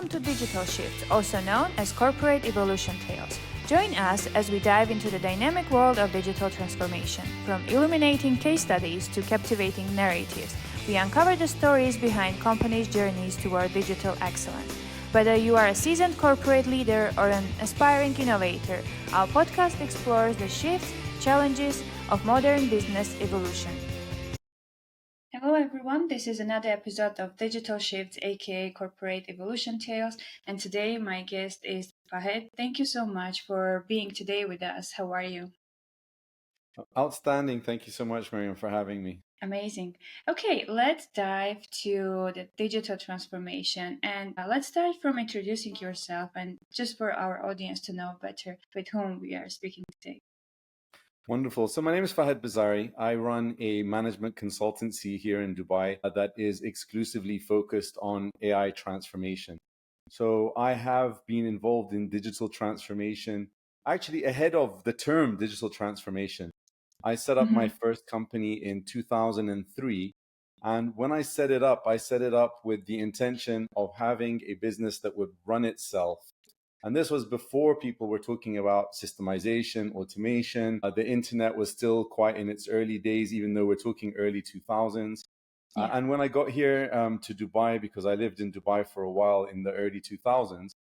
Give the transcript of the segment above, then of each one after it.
welcome to Digital Shift, also known as Corporate Evolution Tales. Join us as we dive into the dynamic world of digital transformation. From illuminating case studies to captivating narratives, we uncover the stories behind companies' journeys toward digital excellence. Whether you are a seasoned corporate leader or an aspiring innovator, our podcast explores the shifts, challenges of modern business evolution. Hello everyone, this is another episode of Digital Shifts, aka Corporate Evolution Tales, and today my guest is Fahed. Thank you so much for being today with us. How are you? Outstanding. Thank you so much, Mariam, for having me. Amazing. Okay, let's dive to the digital transformation and let's start from introducing yourself and just for our audience to know better with whom we are speaking today. Wonderful. So my name is Fahed Bizzari. I run a management consultancy here in Dubai that is exclusively focused on AI transformation. So I have been involved in digital transformation actually ahead of the term digital transformation. I set up my first company in 2003. And when I set it up with the intention of having a business that would run itself. And this was before people were talking about systemization, automation. The internet was still quite in its early days, even though we're talking early 2000s. And when I got here to Dubai, because I lived in Dubai for a while in the early 2000s,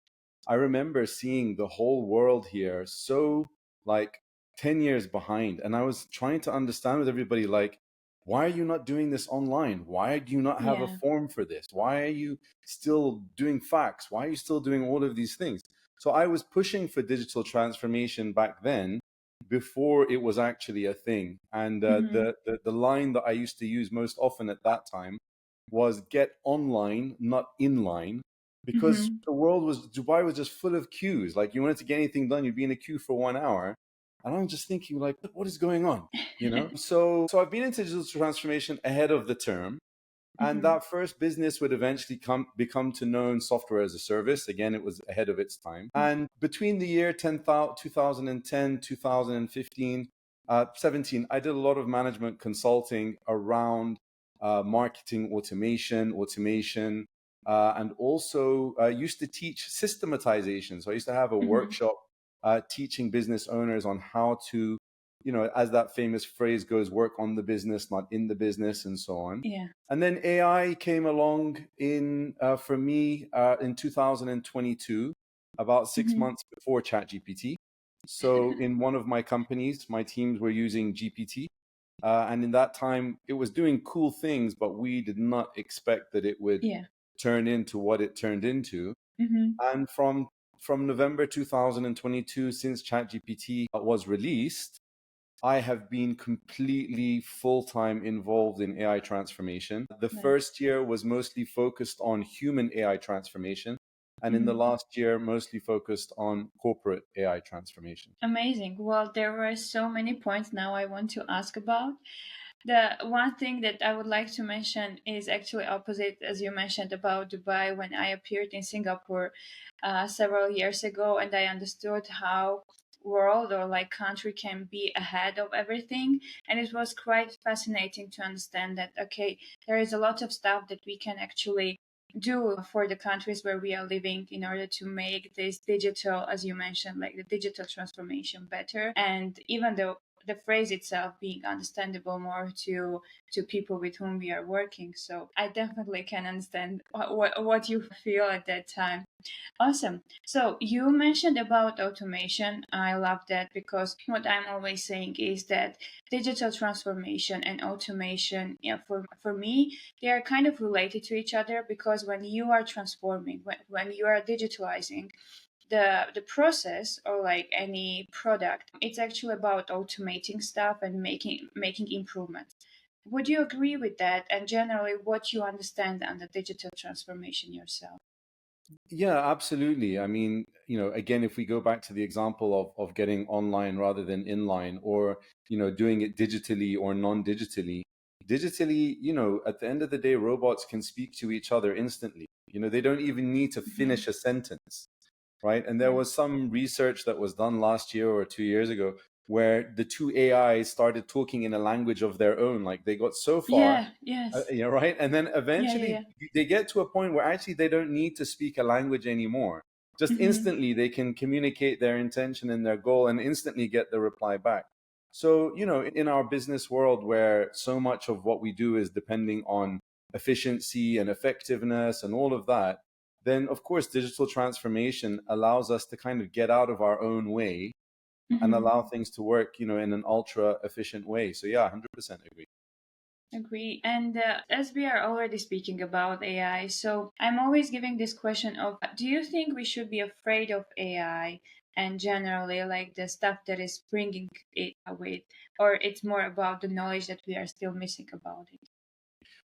I remember seeing the whole world here so like 10 years behind. And I was trying to understand with everybody, like, why are you not doing this online? Why do you not have a form for this? Why are you still doing fax? Why are you still doing all of these things? So I was pushing for digital transformation back then before it was actually a thing. And the line that I used to use most often at that time was get online, not inline, because the world was, Dubai was just full of queues. Like you wanted to get anything done, you'd be in a queue for 1 hour. And I'm just thinking like, what is going on? You know? So I've been into digital transformation ahead of the term. And that first business would eventually become to known software as a service. Again, it was ahead of its time. And between the year 2010, 2015, 17, I did a lot of management consulting around marketing automation, and also used to teach systematization. So I used to have a workshop teaching business owners on how to, as that famous phrase goes, work on the business, not in the business, and so on. Yeah. And then AI came along for me in 2022, about 6 months before ChatGPT. So in one of my companies, my teams were using GPT. And in that time, it was doing cool things, but we did not expect that it would turn into what it turned into. And from November 2022, since ChatGPT was released, I have been completely full-time involved in AI transformation. The first year was mostly focused on human AI transformation. And in the last year, mostly focused on corporate AI transformation. Amazing. Well, there were so many points now I want to ask about. The one thing that I would like to mention is actually opposite, as you mentioned about Dubai. When I appeared in Singapore several years ago, and I understood how world or like country can be ahead of everything, and it was quite fascinating to understand that okay, there is a lot of stuff that we can actually do for the countries where we are living in order to make this digital, as you mentioned, like the digital transformation better. And even though the phrase itself being understandable more to people with whom we are working, so I definitely can understand what you feel at that time. Awesome. So you mentioned about automation. I love that because what I'm always saying is that digital transformation and automation, for me, they are kind of related to each other because when you are transforming, when you are digitalizing, the process or like any product, it's actually about automating stuff and making improvements. Would you agree with that? And generally, what you understand under digital transformation yourself? Yeah, absolutely. I mean, again, if we go back to the example of getting online rather than inline, or, doing it digitally or non-digitally, at the end of the day, robots can speak to each other instantly. They don't even need to finish a sentence, right? And there was some research that was done last year or 2 years ago where the two AIs started talking in a language of their own. Like they got so far, Yeah, yes. right? And then Yeah, yeah, eventually yeah. they get to a point where actually they don't need to speak a language anymore. Just Mm-hmm. instantly they can communicate their intention and their goal and instantly get the reply back. So, in our business world where so much of what we do is depending on efficiency and effectiveness and all of that, then of course digital transformation allows us to kind of get out of our own way and Mm-hmm. allow things to work, in an ultra efficient way. So yeah, 100% agree. Agree. And as we are already speaking about AI, so I'm always giving this question of, do you think we should be afraid of AI and generally like the stuff that is bringing it with, or it's more about the knowledge that we are still missing about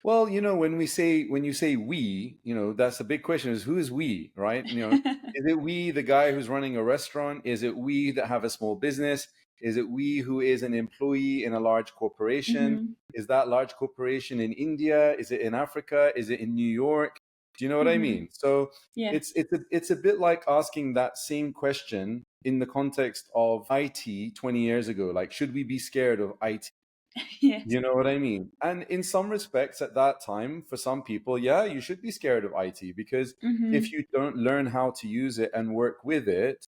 Well, when you say we, that's a big question, is who is we, right? it? Is it we, the guy who's running a restaurant? Is it we that have a small business? Is it we who is an employee in a large corporation? Mm-hmm. Is that large corporation in India? Is it in Africa? Is it in New York? Do you know what I Mm-hmm. mean? So Yeah. it's a bit like asking that same question in the context of IT 20 years ago. Like, should we be scared of IT? Yes. You know what I mean? And in some respects, at that time, for some people, yeah, you should be scared of IT because if Mm-hmm. you don't learn how to use it and work with it,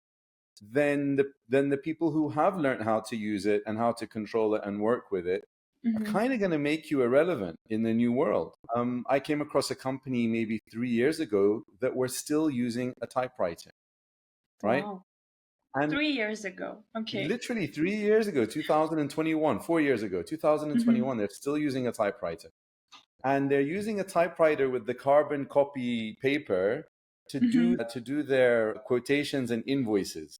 then the people who have learned how to use it and how to control it and work with it are Mm-hmm. kind of going to make you irrelevant in the new world. I came across a company maybe 3 years ago that were still using a typewriter, right? Wow. And 3 years ago. Okay. literally 3 years ago, 2021, 4 years ago, Mm-hmm. 2021, they're still using a typewriter. And they're using a typewriter with the carbon copy paper Mm-hmm. to do their quotations and invoices.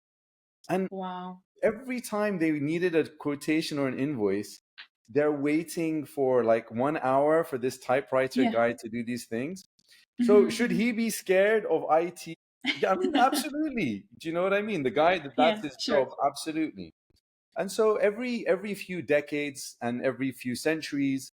And Wow. every time they needed a quotation or an invoice, they're waiting for like 1 hour for this typewriter Yeah. guy to do these things. So should Mm-hmm. he be scared of IT? Yeah, I mean, absolutely. Do you know what I mean? The guy that's Yeah, his sure. job, absolutely. And so every few decades and every few centuries,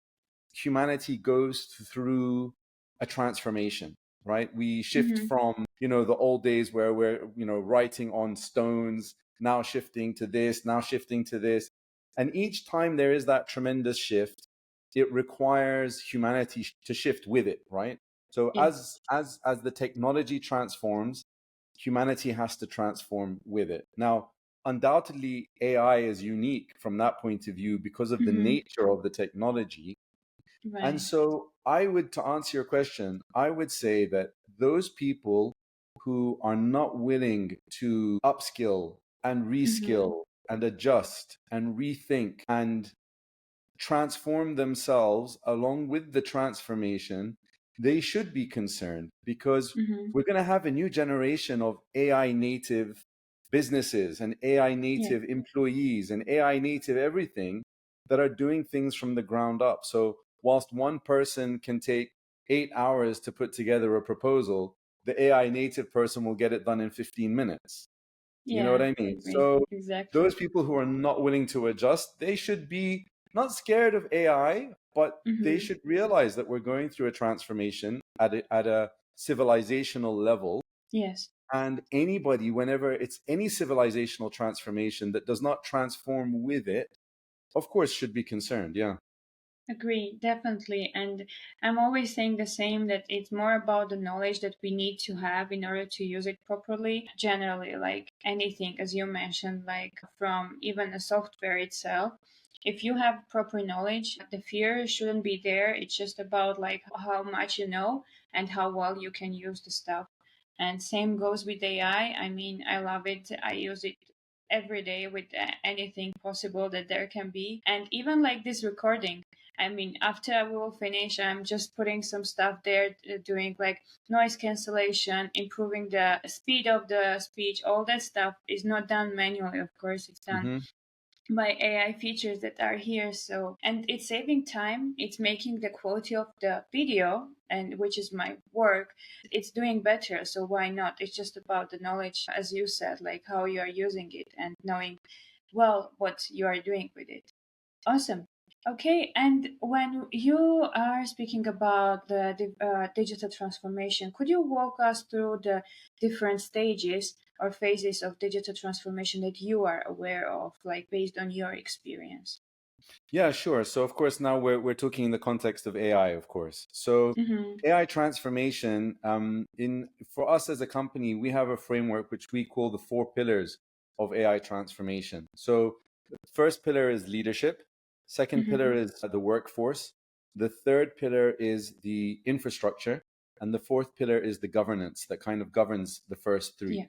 humanity goes through a transformation, right? We shift Mm-hmm. from, the old days where we're, writing on stones, now shifting to this, now shifting to this. And each time there is that tremendous shift, it requires humanity to shift with it, right? So Yes. as the technology transforms, humanity has to transform with it. Now, undoubtedly, AI is unique from that point of view because of the Mm-hmm. nature of the technology. And Right. so to answer your question, I would say that those people who are not willing to upskill and Mm-hmm. reskill and adjust and rethink and transform themselves along with the transformation, they should be concerned because Mm-hmm. we're going to have a new generation of AI native businesses and AI Yeah. native employees and AI native everything that are doing things from the ground up. So, whilst one person can take 8 hours to put together a proposal, the AI native person will get it done in 15 minutes. You know what Yeah. I mean? Agree. So Exactly. those people who are not willing to adjust, they should be not scared of AI, but they Mm-hmm. should realize that we're going through a transformation at a civilizational level. Yes. And anybody, whenever it's any civilizational transformation that does not transform with it, of course, should be concerned. Yeah. Agree, definitely. And I'm always saying the same that it's more about the knowledge that we need to have in order to use it properly. Generally, like anything, as you mentioned, like from even the software itself. If you have proper knowledge, the fear shouldn't be there. It's just about like how much you know and how well you can use the stuff. And same goes with AI. I mean, I love it. I use it every day with anything possible that there can be. And even like this recording, I mean, after we will finish, I'm just putting some stuff there, doing like noise cancellation, improving the speed of the speech. All that stuff is not done manually, of course, it's done Hmm. by AI features that are here. So, and it's saving time, it's making the quality of the video, and which is my work, it's doing better. So, why not? It's just about the knowledge, as you said, like how you are using it and knowing well what you are doing with it. Awesome. Okay, and when you are speaking about the digital transformation, could you walk us through the different stages or phases of digital transformation that you are aware of, like based on your experience? Yeah, sure. So of course now we're talking in the context of AI, of course. So AI transformation, in for us as a company, we have a framework which we call the four pillars of AI transformation. So the first pillar is leadership, second pillar is the workforce, the third pillar is the infrastructure, and the fourth pillar is the governance that kind of governs the first three. Yeah.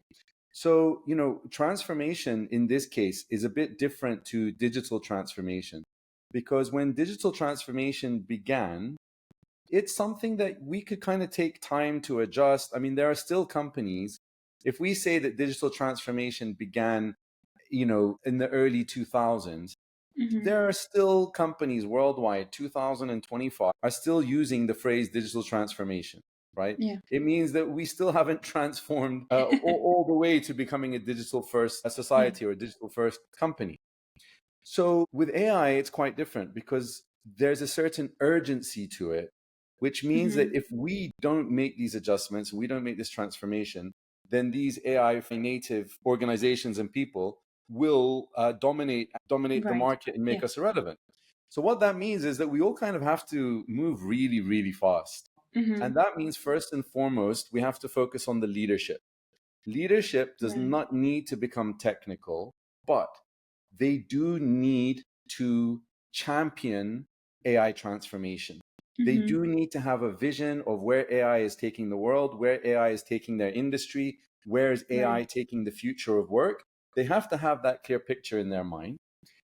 So, transformation in this case is a bit different to digital transformation because when digital transformation began, it's something that we could kind of take time to adjust. I mean, there are still companies, if we say that digital transformation began, in the early 2000s, there are still companies worldwide, 2025, are still using the phrase digital transformation, right? Yeah. It means that we still haven't transformed all the way to becoming a digital first society or a digital first company. So with AI, it's quite different because there's a certain urgency to it, which means that if we don't make these adjustments, we don't make this transformation, then these AI native organizations and people will dominate the Right. market and make Yeah. us irrelevant. So what that means is that we all kind of have to move really, really fast. And that means first and foremost, we have to focus on the leadership. Leadership does Right. not need to become technical, but they do need to champion AI transformation. They do need to have a vision of where AI is taking the world, where AI is taking their industry, where is AI Right. taking the future of work. They have to have that clear picture in their mind.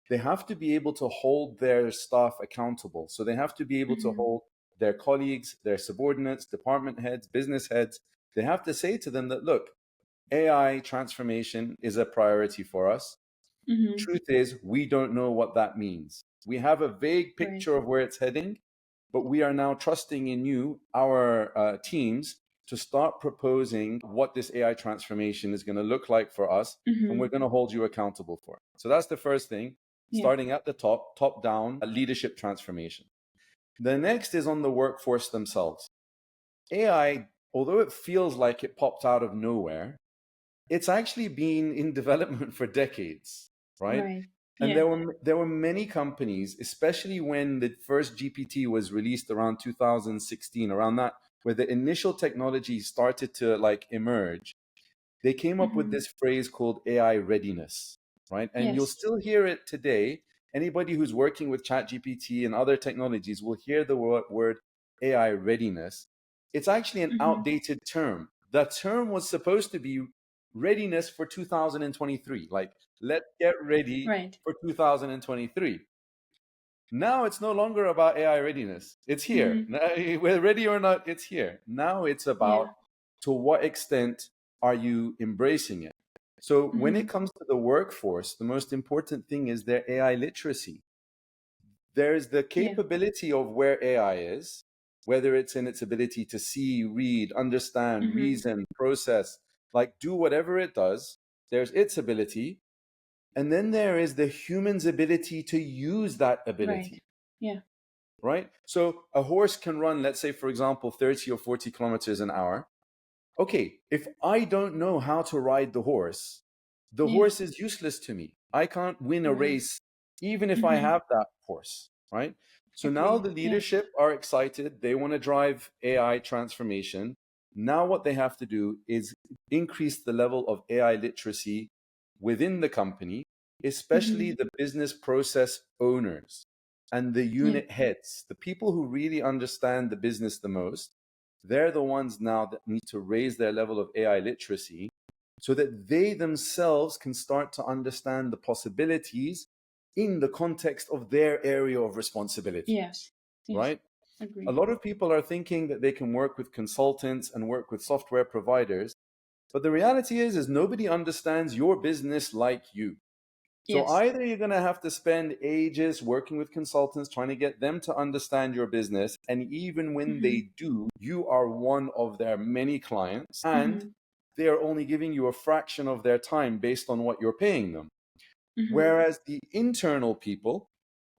They have to be able to hold their staff accountable. So they have to be able to hold their colleagues, their subordinates, department heads, business heads. They have to say to them that, look, AI transformation is a priority for us. Truth is, we don't know what that means. We have a vague Right. picture of where it's heading, but we are now trusting in you, our teams, to start proposing what this AI transformation is going to look like for us, and we're going to hold you accountable for it. So that's the first thing, Yeah. starting at the top down, leadership transformation. The next is on the workforce themselves. AI, although it feels like it popped out of nowhere, it's actually been in development for decades, right? Right. And Yeah. there were many companies, especially when the first GPT was released around 2016, around that, where the initial technology started to like emerge. They came up with this phrase called AI readiness, right? And you'll Yes. still hear it today. Anybody who's working with ChatGPT and other technologies will hear the word AI readiness. It's actually an outdated term. The term was supposed to be readiness for 2023. Like, let's get ready Right. for 2023. Now it's no longer about AI readiness. It's here. Now, whether ready or not, it's here. Now it's about Yeah. to what extent are you embracing it? So when it comes to the workforce, the most important thing is their AI literacy. There's the Yeah. capability of where AI is, whether it's in its ability to see, read, understand, reason, process, like do whatever it does. There's its ability. And then there is the human's ability to use that Right. ability, Yeah. right? So a horse can run, let's say, for example, 30 or 40 kilometers an hour. Okay, if I don't know how to ride the Yeah. horse is useless to me. I can't win a Right. race even if I have that horse, right? So now Agree. the Yeah. leadership are excited. They want to drive AI transformation. Now, what they have to do is increase the level of AI literacy within the company, especially the business process owners and the Yeah. unit heads, the people who really understand the business the most. They're the ones now that need to raise their level of AI literacy so that they themselves can start to understand the possibilities in the context of their area of responsibility, Yes. Yes. right? A Agree. lot of people are thinking that they can work with consultants and work with software providers, but the reality is nobody understands your business like you. So Yes. either you're going to have to spend ages working with consultants trying to get them to understand your business. And even when they do, you are one of their many clients and they are only giving you a fraction of their time based on what you're paying them. Whereas the internal people,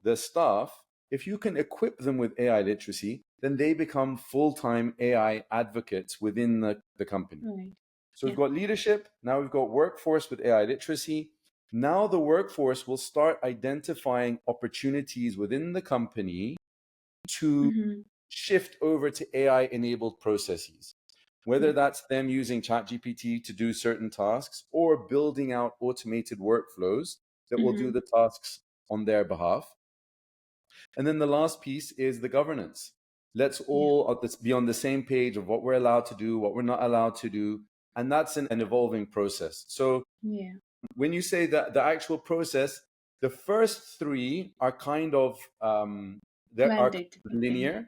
the staff, if you can equip them with AI literacy, then they become full-time AI advocates within the company. Right. So we've got leadership, now we've got workforce with AI literacy. Now the workforce will start identifying opportunities within the company to shift over to AI-enabled processes, whether that's them using ChatGPT to do certain tasks or building out automated workflows that will do the tasks on their behalf. And then the last piece is the governance. Let's all be on the same page of what we're allowed to do, what we're not allowed to do. And that's an evolving process. So when you say that the actual process, the first three are kind of they are Blended, I think. linear.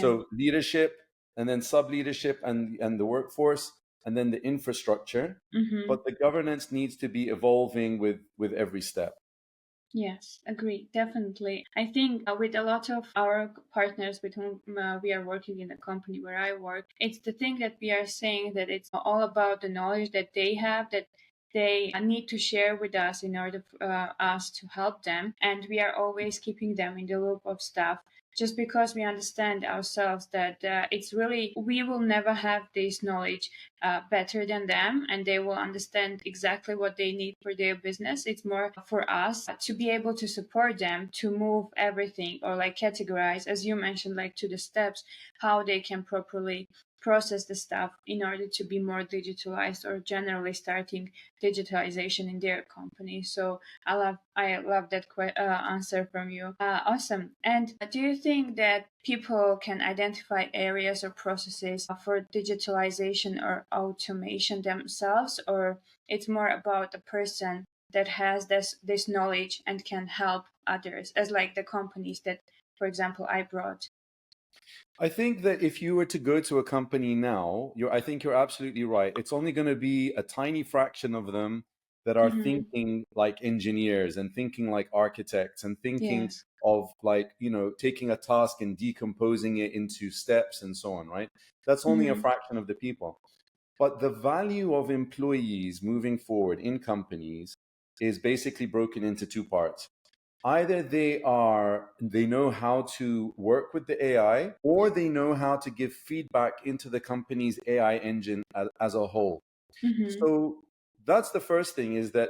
So leadership, and then sub-leadership, and the workforce, and then the infrastructure. But the governance needs to be evolving with every step. Yes, agree, definitely. I think with a lot of our partners with whom we are working in the company where I work, it's the thing that we are saying that it's all about the knowledge that they have, that they need to share with us in order for us to help them. And we are always keeping them in the loop of stuff, just because we understand ourselves that it's really, we will never have this knowledge better than them, and they will understand exactly what they need for their business. It's more for us to be able to support them to move everything, or like categorize, as you mentioned, like to the steps, how they can properly process the stuff in order to be more digitalized, or generally starting digitalization in their company. So I love that answer from you. Awesome. And do you think that people can identify areas or processes for digitalization or automation themselves, or it's more about a person that has this knowledge and can help others, as like the companies that, for example, I brought? I think that if you were to go to a company now, I think you're absolutely right. It's only going to be a tiny fraction of them that are thinking like engineers and thinking like architects and thinking Yes. of like, taking a task and decomposing it into steps and so on, right? That's only a fraction of the people. But the value of employees moving forward in companies is basically broken into two parts. Either they know how to work with the AI, or they know how to give feedback into the company's AI engine as a whole. So that's the first thing, is that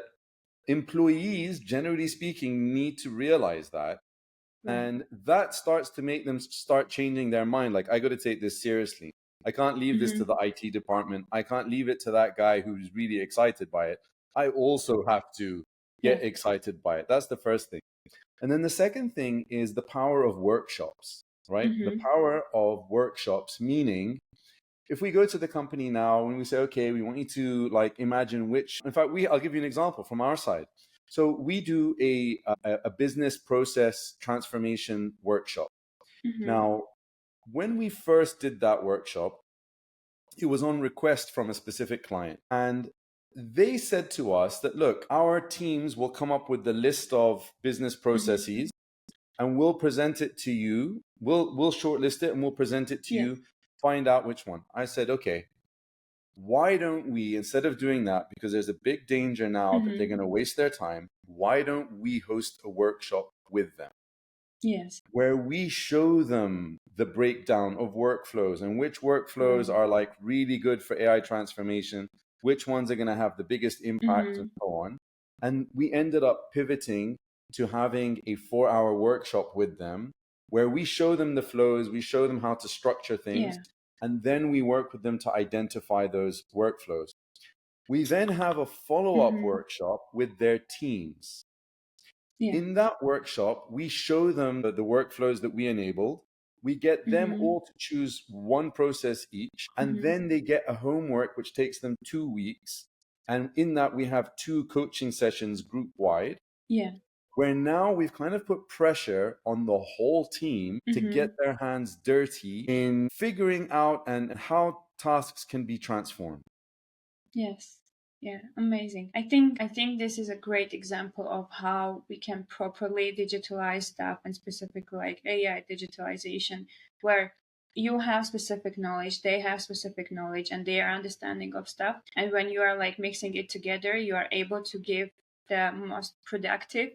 employees, generally speaking, need to realize that. And that starts to make them start changing their mind. Like, I got to take this seriously. I can't leave this to the IT department. I can't leave it to that guy who's really excited by it. I also have to get excited by it. That's the first thing. And then the second thing is the power of workshops, right? The power of workshops, meaning if we go to the company now and we say, okay, we want you to like imagine which, in fact, I'll give you an example from our side. So we do a business process transformation workshop. Now, when we first did that workshop, it was on request from a specific client. And they said to us that, look, our teams will come up with the list of business processes and we'll present it to you. We'll shortlist it and we'll present it to you, find out which one. I said, okay, why don't we, instead of doing that, because there's a big danger now that they're going to waste their time, why don't we host a workshop with them? Yes. Where we show them the breakdown of workflows and which workflows are like really good for AI transformation, which ones are going to have the biggest impact and so on. And we ended up pivoting to having a 4-hour workshop with them where we show them the flows, we show them how to structure things, and then we work with them to identify those workflows. We then have a follow-up workshop with their teams. In that workshop, we show them the workflows that we enabled. We get them all to choose one process each, and then they get a homework which takes them 2 weeks. And in that, we have 2 coaching sessions group wide. Where now we've kind of put pressure on the whole team to get their hands dirty in figuring out and how tasks can be transformed. Yes. Yeah, amazing. I think this is a great example of how we can properly digitalize stuff, and specifically like AI digitalization, where you have specific knowledge, they have specific knowledge, and their understanding of stuff. And when you are like mixing it together, you are able to give the most productive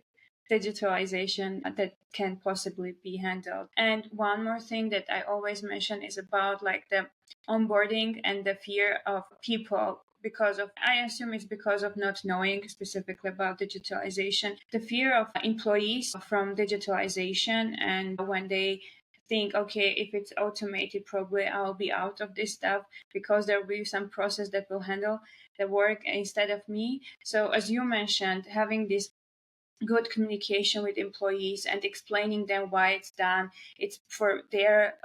digitalization that can possibly be handled. And one more thing that I always mention is about like the onboarding and the fear of people because of, I assume it's because of not knowing specifically about digitalization, the fear of employees from digitalization, and when they think, okay, if it's automated, probably I'll be out of this stuff because there will be some process that will handle the work instead of me. So as you mentioned, having this good communication with employees and explaining them why it's done, it's for their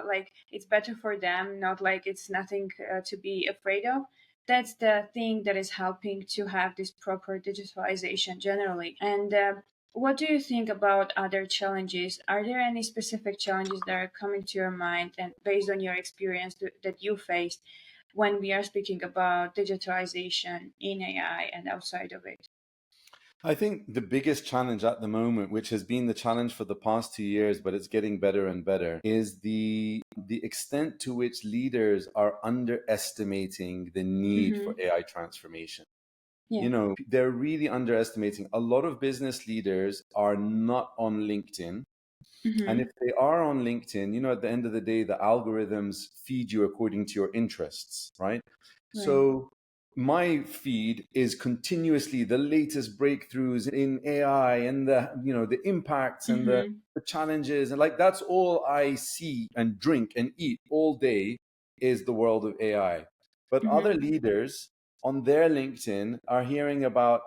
like it's better for them, not like it's nothing to be afraid of. That's the thing that is helping to have this proper digitalization generally. And what do you think about other challenges? Are there any specific challenges that are coming to your mind and based on your experience that you faced when we are speaking about digitalization in AI and outside of it? I think the biggest challenge at the moment, which has been the challenge for the past 2 years, but it's getting better and better, is the extent to which leaders are underestimating the need for Mm-hmm. AI transformation. Yeah. They're really underestimating. A lot of business leaders are not on LinkedIn. And Mm-hmm. if they are on LinkedIn, at the end of the day, the algorithms feed you according to your interests, right? Right. So my feed is continuously the latest breakthroughs in AI and the impacts and Mm-hmm. the challenges. And like that's all I see and drink and eat all day is the world of AI. But other Mm-hmm. leaders on their LinkedIn are hearing about,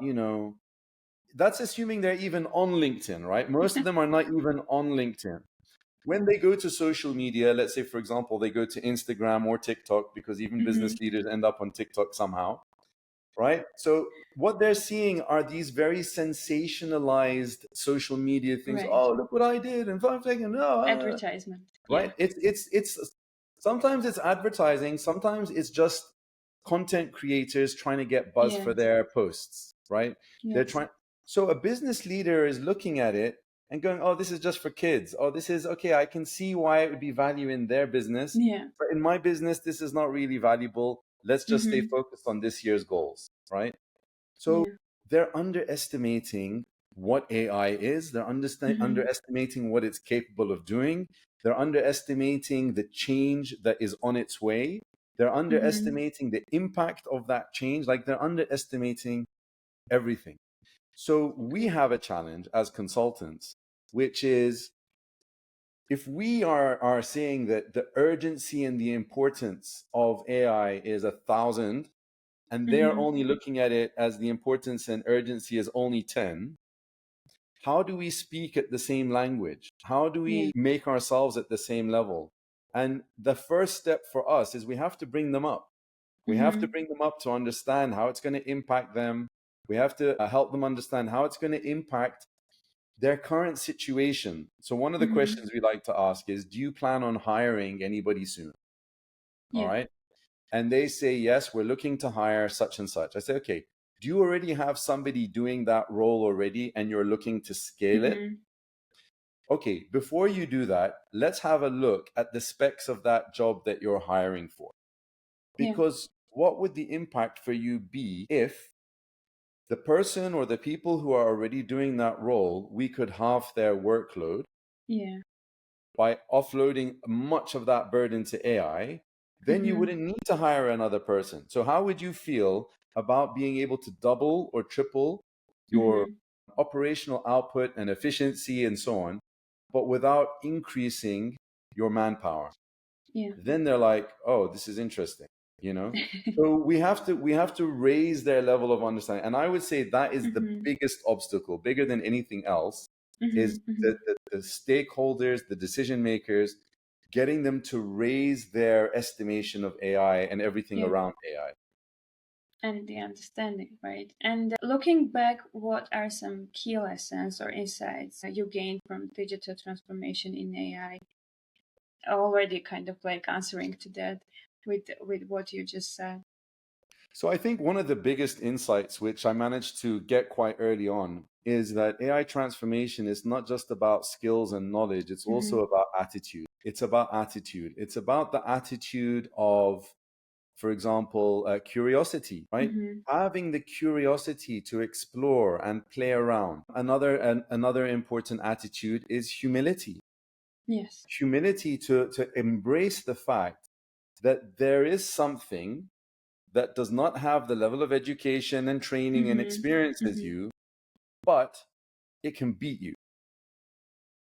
that's assuming they're even on LinkedIn, right? Most of them are not even on LinkedIn. When they go to social media, let's say, for example, they go to Instagram or TikTok, because even Mm-hmm. business leaders end up on TikTok somehow, right? So what they're seeing are these very sensationalized social media things. Right. Oh, look what I did in 5 seconds. No, Advertisement. Yeah. right? It's sometimes it's advertising, sometimes it's just content creators trying to get buzz for Yes. their posts, right? They're Yes. trying. So a business leader is looking at it and going, "Oh, this is just for kids. Oh, this is okay. I can see why it would be value in their business, Yeah. but in my business, this is not really valuable. Let's just stay Mm-hmm. focused on this year's goals, right?" So Yeah. they're underestimating what AI is. They're Mm-hmm. underestimating what it's capable of doing. They're underestimating the change that is on its way. They're Mm-hmm. underestimating the impact of that change. Like they're underestimating everything. So we Okay. have a challenge as consultants, which is if we are saying that the urgency and the importance of AI is 1,000, and they're Mm-hmm. only looking at it as the importance and urgency is only 10, how do we speak at the same language? How do Yeah. we make ourselves at the same level? And the first step for us is we have to bring them up. We have to Mm-hmm. bring them up to understand how it's going to impact them. We have to help them understand how it's going to impact their current situation. So, one of the Mm-hmm. questions we like to ask is, do you plan on hiring anybody soon? All Yeah. right. And they say, yes, we're looking to hire such and such. I say, okay, do you already have somebody doing that role already and you're looking to scale it? Mm-hmm. Okay, before you do that, let's have a look at the specs of that job that you're hiring for. Yeah. Because what would the impact for you be if the person or the people who are already doing that role, we could halve their workload Yeah. by offloading much of that burden to AI, then you Mm-hmm. wouldn't need to hire another person. So, how would you feel about being able to double or triple your Mm-hmm. operational output and efficiency and so on, but without increasing your manpower? Yeah. Then they're like, oh, this is interesting, you know? So we have to raise their level of understanding. And I would say that is the Mm-hmm. biggest obstacle, bigger than anything else, is Mm-hmm. Mm-hmm. the stakeholders, the decision makers, getting them to raise their estimation of AI and everything Yeah. around AI. And the understanding, right? And looking back, what are some key lessons or insights that you gained from digital transformation in AI? Already kind of like answering to that with what you just said. So I think one of the biggest insights, which I managed to get quite early on, is that AI transformation is not just about skills and knowledge, it's Mm-hmm. also about attitude. It's about attitude. It's about the attitude of, for example, curiosity, right? Mm-hmm. Having the curiosity to explore and play around. Another important attitude is humility. Yes. Humility to embrace the fact that there is something that does not have the level of education and training and experience as you, but it can beat you.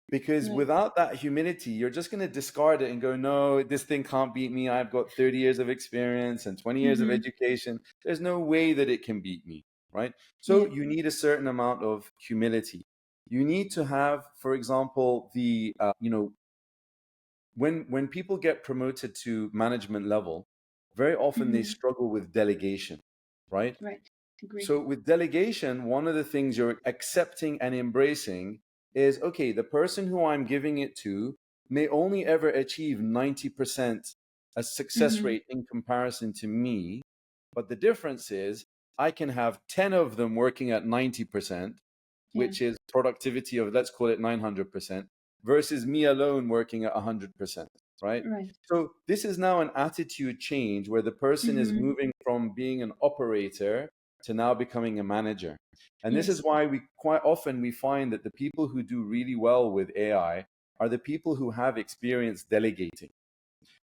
Because Right. without that humility, you're just going to discard it and go, no, this thing can't beat me. I've got 30 years of experience and 20 years of education. There's no way that it can beat me, right? So Yeah. you need a certain amount of humility. You need to have, for example, when people get promoted to management level, very often they struggle with delegation, right? Right. Agree. So with delegation, one of the things you're accepting and embracing is, okay, the person who I'm giving it to may only ever achieve 90% a success rate in comparison to me. But the difference is I can have 10 of them working at 90%, Yeah. which is productivity of, let's call it 900%, versus me alone working at 100%, right? Right. So this is now an attitude change where the person is moving from being an operator to now becoming a manager. And this is Yes. why we quite often we find that the people who do really well with AI are the people who have experience delegating.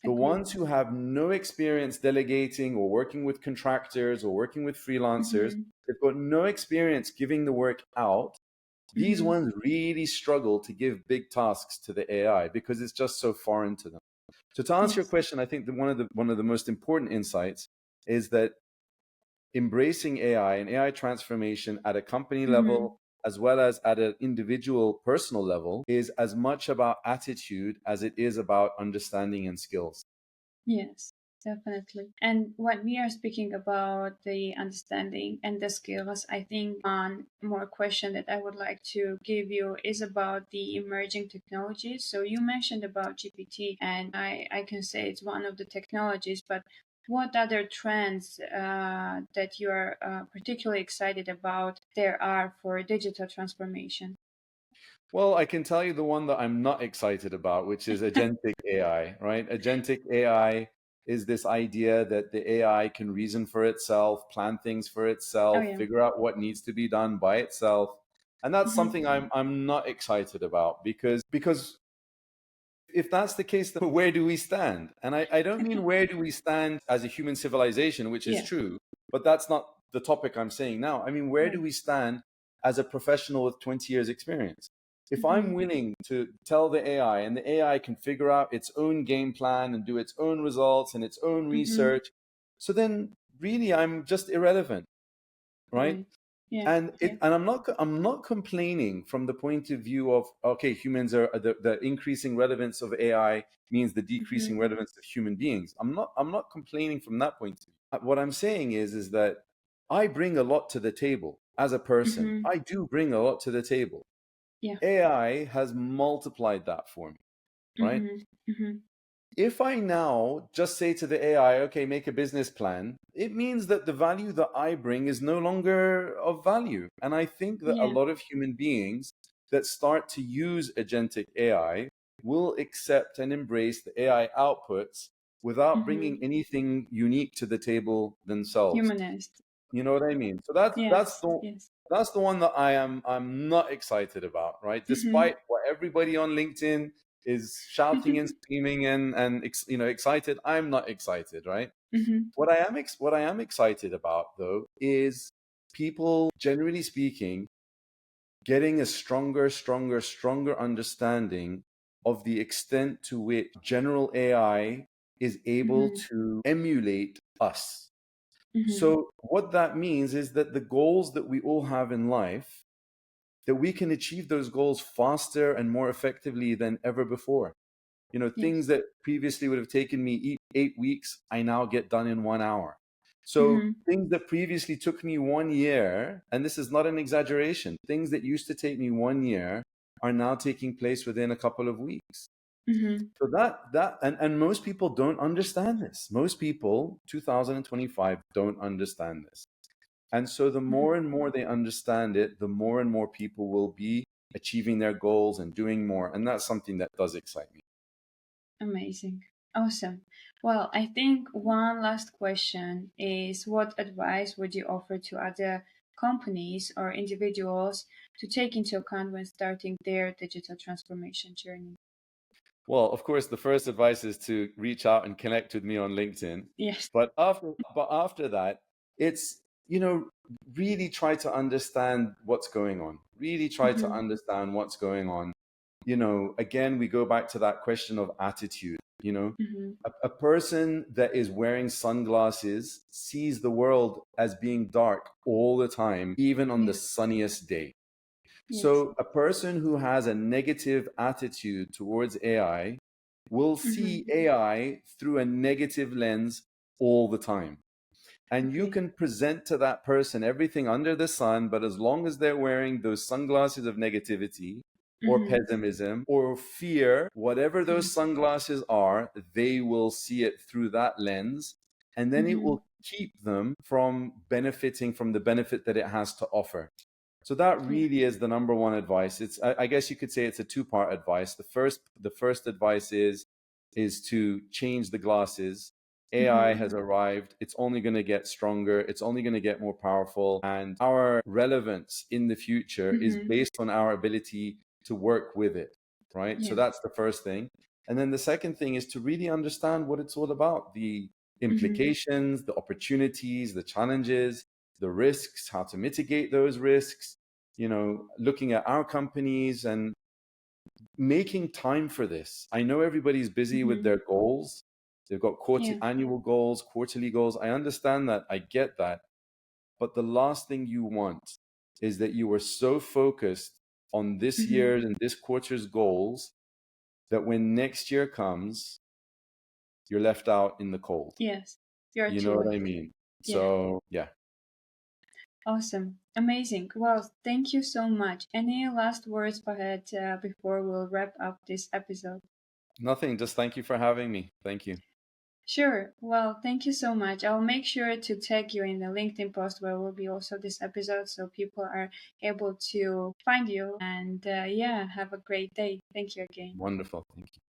The Agree. ones who have no experience delegating or working with contractors or working with freelancers, they've got no experience giving the work out. These ones really struggle to give big tasks to the AI because it's just so foreign to them. So to answer your Yes. question, I think that one of the most important insights is that embracing AI and AI transformation at a company level as well as at an individual personal level is as much about attitude as it is about understanding and skills. Yes, definitely. And when we are speaking about the understanding and the skills, I think one more question that I would like to give you is about the emerging technologies. So you mentioned about GPT, and I can say it's one of the technologies, but what other trends that you are particularly excited about there are for digital transformation? Well, I can tell you the one that I'm not excited about, which is agentic AI, right? Agentic AI is this idea that the AI can reason for itself, plan things for Oh itself, yeah. figure out what needs to be done by itself. And that's Mm-hmm. something I'm not excited about because if that's the case, then where do we stand? And I don't mean where do we stand as a human civilization, which is Yeah. true, but that's not the topic I'm saying now. I mean, where do Right. we stand as a professional with 20 years experience? If Mm-hmm. I'm willing to tell the AI and the AI can figure out its own game plan and do its own results and its own Mm-hmm. research, so then really I'm just irrelevant, right? Right. Yeah. And Yeah. I'm not complaining from the point of view of, okay, humans are the increasing relevance of AI means the Mm-hmm. decreasing relevance of human beings. I'm not complaining from that point of view. What I'm saying is that I bring a lot to the table as a person. Mm-hmm. I do bring a lot to the table. Yeah. AI has multiplied that for me, right? Mm-hmm. Mm-hmm. If I now just say to the AI, okay, make a business plan, it means that the value that I bring is no longer of value. And I think that a Yeah. lot of human beings that start to use agentic AI will accept and embrace the AI outputs without bringing Mm-hmm. anything unique to the table themselves. Humanist. You know what I mean? So Yes. Yes. that's the one that I'm not excited about, right? Mm-hmm. Despite what everybody on LinkedIn is shouting and screaming and you know excited, I'm not excited, right? Mm-hmm. What I am excited about though is people generally speaking getting a stronger understanding of the extent to which general AI is able Mm-hmm. to emulate us. Mm-hmm. So what that means is that the goals that we all have in life, that we can achieve those goals faster and more effectively than ever before. You know, things Yes. that previously would have taken me 8 weeks, I now get done in 1 hour. So Mm-hmm. things that previously took me 1 year, and this is not an exaggeration, things that used to take me 1 year are now taking place within a couple of weeks. Mm-hmm. So and most people don't understand this. Most people, 2025, don't understand this. And so the Mm-hmm. more and more they understand it, the more and more people will be achieving their goals and doing more. And that's something that does excite me. Amazing. Awesome. Well, I think one last question is what advice would you offer to other companies or individuals to take into account when starting their digital transformation journey? Well, of course, the first advice is to reach out and connect with me on LinkedIn. Yes. But after that, it's, you know, really try to understand what's going on. Really try to Mm-hmm. understand what's going on. You know, again, we go back to that question of attitude. You know, Mm-hmm. a person that is wearing sunglasses sees the world as being dark all the time, even on the Yeah. sunniest day. Yes. So a person who has a negative attitude towards AI will Mm-hmm. see AI through a negative lens all the time. And you Okay. can present to that person everything under the sun, but as long as they're wearing those sunglasses of negativity or Mm-hmm. pessimism or fear, whatever those Yes. sunglasses are, they will see it through that lens. And then it Mm-hmm. will keep them from benefiting from the benefit that it has to offer. So that Yeah. really is the number one advice. I guess you could say it's a two-part advice. The first advice is to change the glasses. AI Mm-hmm. has arrived. It's only going to get stronger. It's only going to get more powerful. And our relevance in the future is Mm-hmm. based on our ability to work with it, right? So Yeah. that's the first thing. And then the second thing is to really understand what it's all about, the Mm-hmm. implications, the opportunities, the challenges, the risks, how to mitigate those risks, looking at our companies and making time for this. I know everybody's busy with Mm-hmm. their goals. They've got Yeah. annual goals, quarterly goals. I understand that. I get that. But the last thing you want is that you are so focused on this Mm-hmm. year's and this quarter's goals that when next year comes, you're left out in the cold. Yes. You're You too know what I late. mean? Yeah. So, yeah. Awesome. Amazing. Well, thank you so much. Any last words, Fahed, before we'll wrap up this episode? Nothing. Just thank you for having me. Thank you. Sure. Well, thank you so much. I'll make sure to tag you in the LinkedIn post where will be also this episode so people are able to find you. And yeah, have a great day. Thank you again. Wonderful. Thank you.